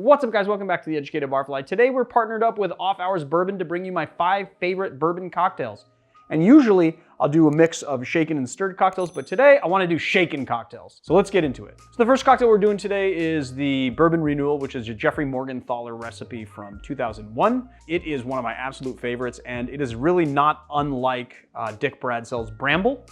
What's up, guys? Welcome back to The Educated Barfly. Today we're partnered up with Off Hours Bourbon to bring you my 5 favorite bourbon cocktails. And usually I'll do a mix of shaken and stirred cocktails, but today I want to do shaken cocktails. So let's get into it. So the first cocktail we're doing today is the Bourbon Renewal, which is a Jeffrey Morgenthaler recipe from 2001. It is one of my absolute favorites, and it is really not unlike Dick Bradsell's Bramble,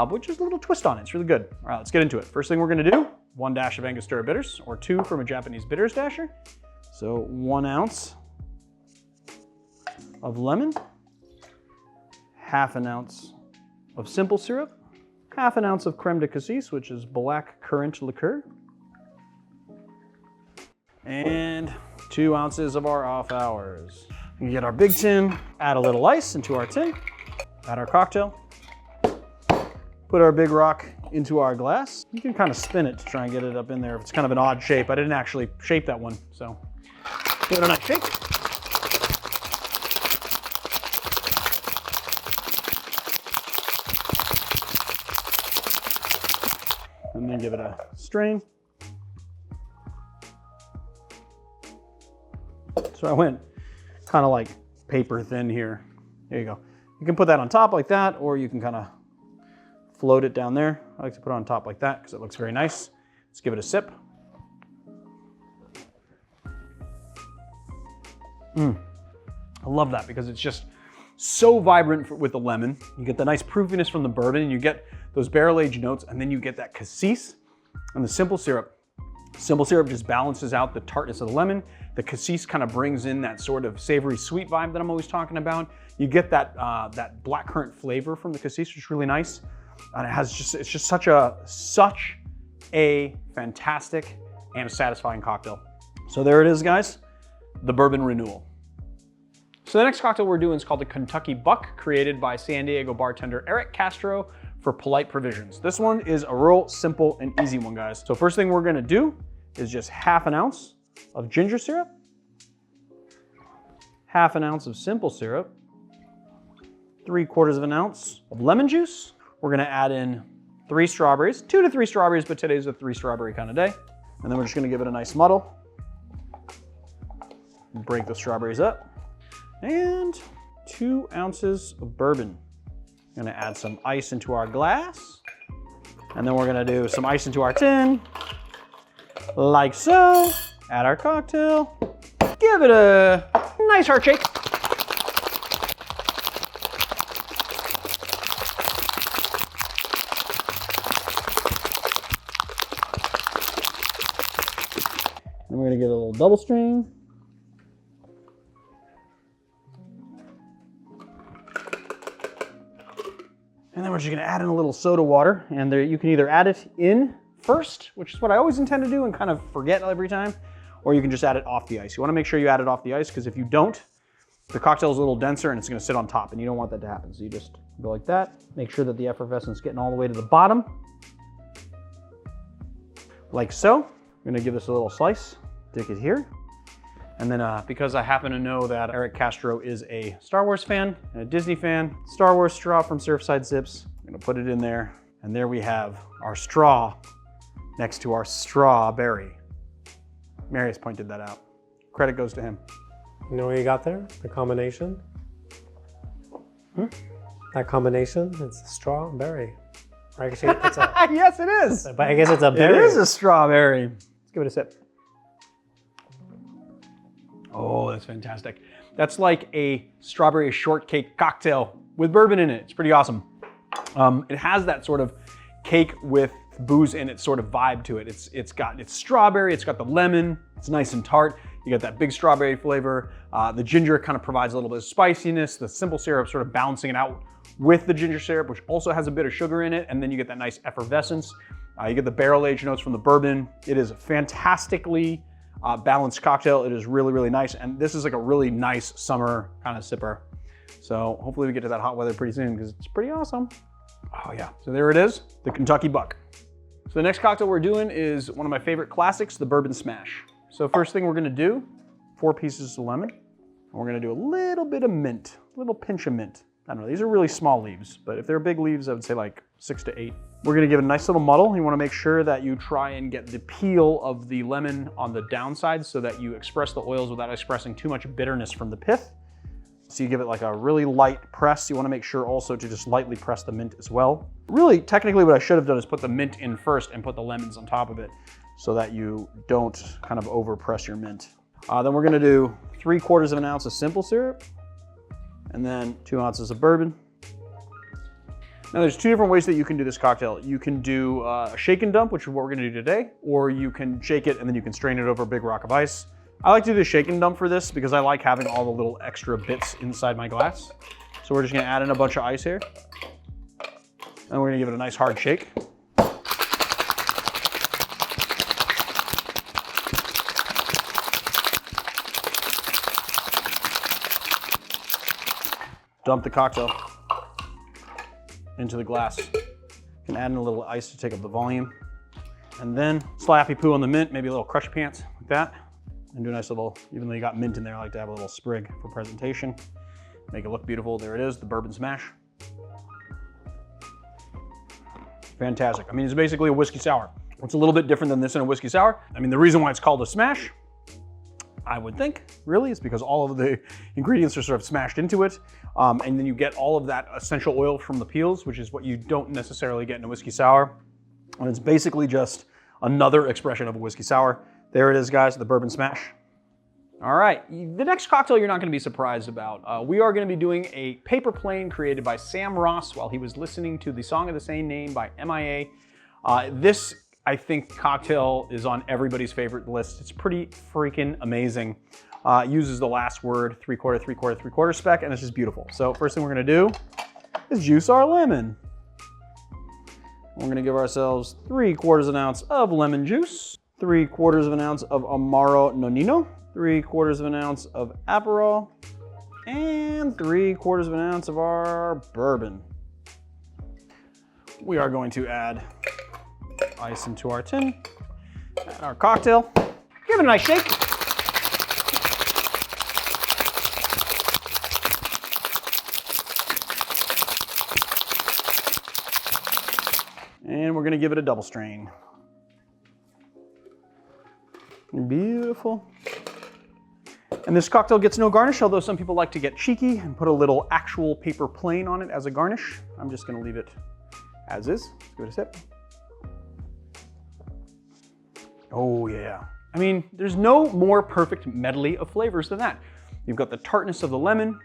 which is a little twist on it. It's really good. All right, let's get into it. First thing we're gonna do, 1 dash of Angostura bitters, or 2 from a Japanese bitters dasher. So 1 ounce of lemon, 1/2 ounce of simple syrup, 1/2 ounce of creme de cassis, which is black currant liqueur, and 2 ounces of our Off Hours. We get our big tin, add a little ice into our tin, add our cocktail, put our big rock into our glass. You can kind of spin it to try and get it up in there. If it's kind of an odd shape, I didn't actually shape that one, so give it a nice shake. And then give it a strain. So I went kind of like paper thin here. There you go. You can put that on top like that, or you can kind of float it down there. I like to put it on top like that because it looks very nice. Let's give it a sip. I love that because it's just so vibrant with the lemon. You get the nice proofiness from the bourbon, and you get those barrel-aged notes, and then you get that cassis and the simple syrup. Simple syrup just balances out the tartness of the lemon. The cassis kind of brings in that sort of savory sweet vibe that I'm always talking about. You get that that black currant flavor from the cassis, which is really nice. And it's just such a fantastic and satisfying cocktail. So there it is, guys, the Bourbon Renewal. So the next cocktail we're doing is called the Kentucky Buck, created by San Diego bartender Eric Castro for Polite Provisions. This one is a real simple and easy one, guys. So first thing we're gonna do is just 1/2 ounce of ginger syrup, 1/2 ounce of simple syrup, 3/4 ounce of lemon juice. We're gonna add in 3 strawberries, 2 to 3 strawberries, but today's a 3 strawberry kind of day. And then we're just gonna give it a nice muddle. Break the strawberries up. And 2 ounces of bourbon. I'm gonna add some ice into our glass. And then we're gonna do some ice into our tin, like so. Add our cocktail. Give it a nice hard shake. And we're gonna get a little double strain. And then we're just gonna add in a little soda water, and there you can either add it in first, which is what I always intend to do and kind of forget every time, or you can just add it off the ice. You wanna make sure you add it off the ice, because if you don't, the cocktail is a little denser and it's gonna sit on top, and you don't want that to happen. So you just go like that. Make sure that the effervescence is getting all the way to the bottom, like so. I'm gonna give this a little slice, stick it here. And then because I happen to know that Eric Castro is a Star Wars fan and a Disney fan, Star Wars straw from Surfside Sips, I'm gonna put it in there. And there we have our straw next to our strawberry. Marius pointed that out. Credit goes to him. You know what you got there? The combination? That combination, it's strawberry. Or actually, it's a... Yes, it is. But I guess it's a berry. It is a strawberry. Let's give it a sip. Oh, that's fantastic. That's like a strawberry shortcake cocktail with bourbon in it. It's pretty awesome. It has that sort of cake with booze in it sort of vibe to it. It's strawberry, it's got the lemon, it's nice and tart. You got that big strawberry flavor. The ginger kind of provides a little bit of spiciness. The simple syrup sort of balancing it out with the ginger syrup, which also has a bit of sugar in it. And then you get that nice effervescence. You get the barrel-aged notes from the bourbon. It is a fantastically balanced cocktail. It is really, really nice. And this is like a really nice summer kind of sipper. So hopefully we get to that hot weather pretty soon because it's pretty awesome. Oh yeah, so there it is, the Kentucky Buck. So the next cocktail we're doing is one of my favorite classics, the Bourbon Smash. So first thing we're gonna do, 4 pieces of lemon. And we're gonna do a little bit of mint, a little pinch of mint. I don't know, these are really small leaves, but if they're big leaves, I would say like 6 to 8. We're gonna give it a nice little muddle. You wanna make sure that you try and get the peel of the lemon on the downside so that you express the oils without expressing too much bitterness from the pith. So you give it like a really light press. You wanna make sure also to just lightly press the mint as well. Really, technically what I should have done is put the mint in first and put the lemons on top of it so that you don't kind of over press your mint. Then we're gonna do 3/4 of an ounce of simple syrup and then 2 ounces of bourbon. Now there's two different ways that you can do this cocktail. You can do a shake and dump, which is what we're gonna do today, or you can shake it and then you can strain it over a big rock of ice. I like to do the shake and dump for this because I like having all the little extra bits inside my glass. So we're just gonna add in a bunch of ice here. And we're gonna give it a nice hard shake. Dump the cocktail into the glass. You can add in a little ice to take up the volume. And then slappy poo on the mint, maybe a little crush pants like that. And do a nice little, even though you got mint in there, I like to have a little sprig for presentation. Make it look beautiful. There it is, the Bourbon Smash. Fantastic. I mean, it's basically a whiskey sour. It's a little bit different than this in a whiskey sour. I mean, the reason why it's called a smash, I would think, really, is because all of the ingredients are sort of smashed into it. And then you get all of that essential oil from the peels, which is what you don't necessarily get in a whiskey sour. And it's basically just another expression of a whiskey sour. There it is, guys, the Bourbon Smash. All right, the next cocktail you're not gonna be surprised about. We are gonna be doing a paper plane created by Sam Ross while he was listening to the song of the same name by MIA. This, I think, cocktail is on everybody's favorite list. It's pretty freaking amazing. It uses the last word, 3/4, 3/4, 3/4 spec, and it's just beautiful. So first thing we're gonna do is juice our lemon. We're gonna give ourselves 3/4 of an ounce of lemon juice, 3/4 of an ounce of Amaro Nonino, 3/4 of an ounce of Aperol, and 3/4 of an ounce of our bourbon. We are going to add ice into our tin, add our cocktail, give it a nice shake. And we're gonna give it a double strain. Beautiful. And this cocktail gets no garnish, although some people like to get cheeky and put a little actual paper plane on it as a garnish. I'm just gonna leave it as is. Let's give it a sip. Oh yeah. I mean, there's no more perfect medley of flavors than that. You've got the tartness of the lemon.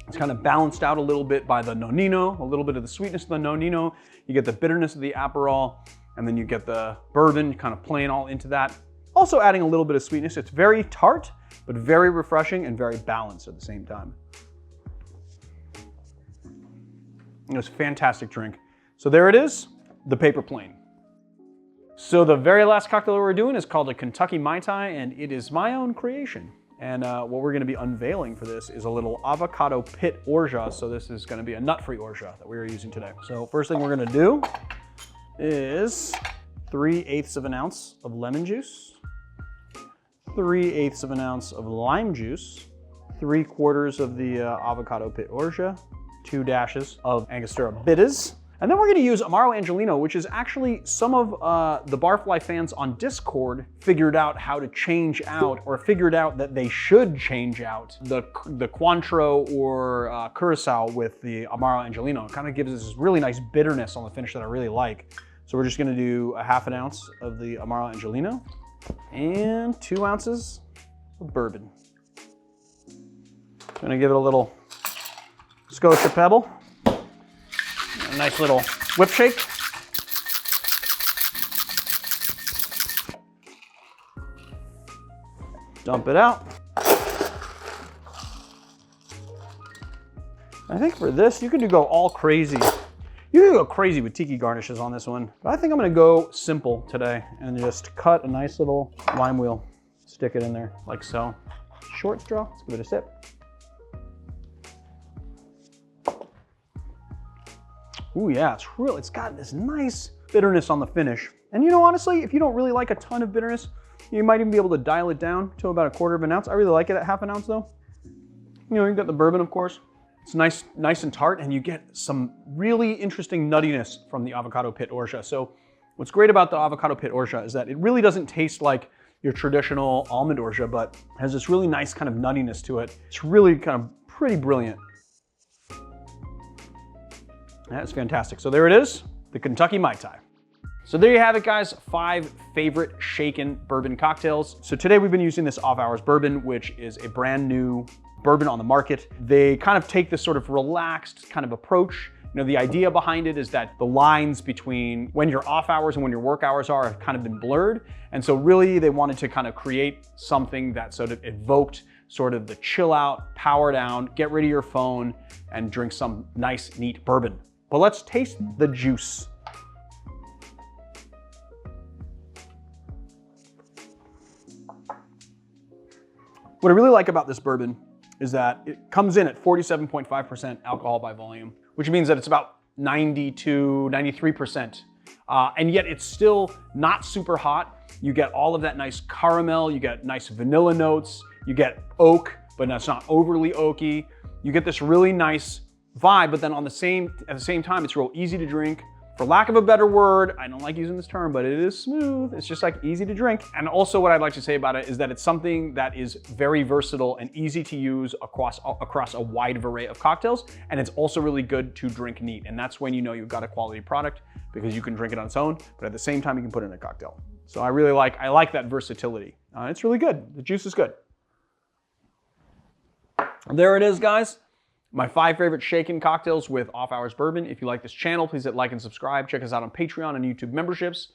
It's kind of balanced out a little bit by the Nonino, a little bit of the sweetness of the Nonino. You get the bitterness of the Aperol, and then you get the bourbon kind of playing all into that. Also adding a little bit of sweetness. It's very tart, but very refreshing and very balanced at the same time. It was a fantastic drink. So there it is, the paper plane. So the very last cocktail we're doing is called a Kentucky Mai Tai, and it is my own creation. And what we're gonna be unveiling for this is a little avocado pit orgeat. So this is gonna be a nut-free orgeat that we are using today. So first thing we're gonna do is 3/8 of an ounce of lemon juice, 3/8 of an ounce of lime juice, 3/4 of the avocado pit orgeat, 2 dashes of Angostura bitters. And then we're gonna use Amaro Angelino, which is actually some of the Barfly fans on Discord figured out how to change out, or figured out that they should change out the Cointreau or Curacao with the Amaro Angelino. It kind of gives us this really nice bitterness on the finish that I really like. So we're just gonna do a 1/2 ounce of the Amaro Angelino and 2 ounces of bourbon. Gonna give it a little Scotia Pebble. A nice little whip shake. Dump it out. I think for this, you could go all crazy. You can go crazy with tiki garnishes on this one, but I think I'm gonna go simple today and just cut a nice little lime wheel, stick it in there like so. Short straw, let's give it a sip. Ooh yeah, it's got this nice bitterness on the finish. And you know, honestly, if you don't really like a ton of bitterness, you might even be able to dial it down to about 1/4 of an ounce. I really like it at 1/2 ounce though. You know, you've got the bourbon, of course. It's nice and tart, and you get some really interesting nuttiness from the avocado pit orgeat. So what's great about the avocado pit orgeat is that it really doesn't taste like your traditional almond orgeat, but has this really nice kind of nuttiness to it. It's really kind of pretty brilliant. That's fantastic. So there it is, the Kentucky Mai Tai. So there you have it, guys, 5 favorite shaken bourbon cocktails. So today we've been using this Off Hours Bourbon, which is a brand new bourbon on the market. They kind of take this sort of relaxed kind of approach. You know, the idea behind it is that the lines between when your off hours and when your work hours are have kind of been blurred. And so really they wanted to kind of create something that sort of evoked sort of the chill out, power down, get rid of your phone and drink some nice, neat bourbon. But let's taste the juice. What I really like about this bourbon is that it comes in at 47.5% alcohol by volume, which means that it's about 92, 93%. And yet it's still not super hot. You get all of that nice caramel, you get nice vanilla notes, you get oak, but that's not overly oaky. You get this really nice vibe, but then at the same time, it's real easy to drink. For lack of a better word, I don't like using this term, but it is smooth. It's just like easy to drink. And also what I'd like to say about it is that it's something that is very versatile and easy to use across a wide array of cocktails. And it's also really good to drink neat. And that's when you know you've got a quality product because you can drink it on its own, but at the same time, you can put it in a cocktail. So I like that versatility. It's really good. The juice is good. There it is, guys. My 5 favorite shaken cocktails with Off Hours Bourbon. If you like this channel, please hit like and subscribe. Check us out on Patreon and YouTube memberships.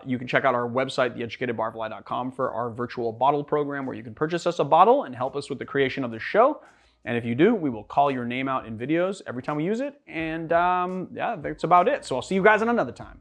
You can check out our website, theeducatedbarfly.com, for our virtual bottle program where you can purchase us a bottle and help us with the creation of the show. And if you do, we will call your name out in videos every time we use it. And yeah, that's about it. So I'll see you guys in another time.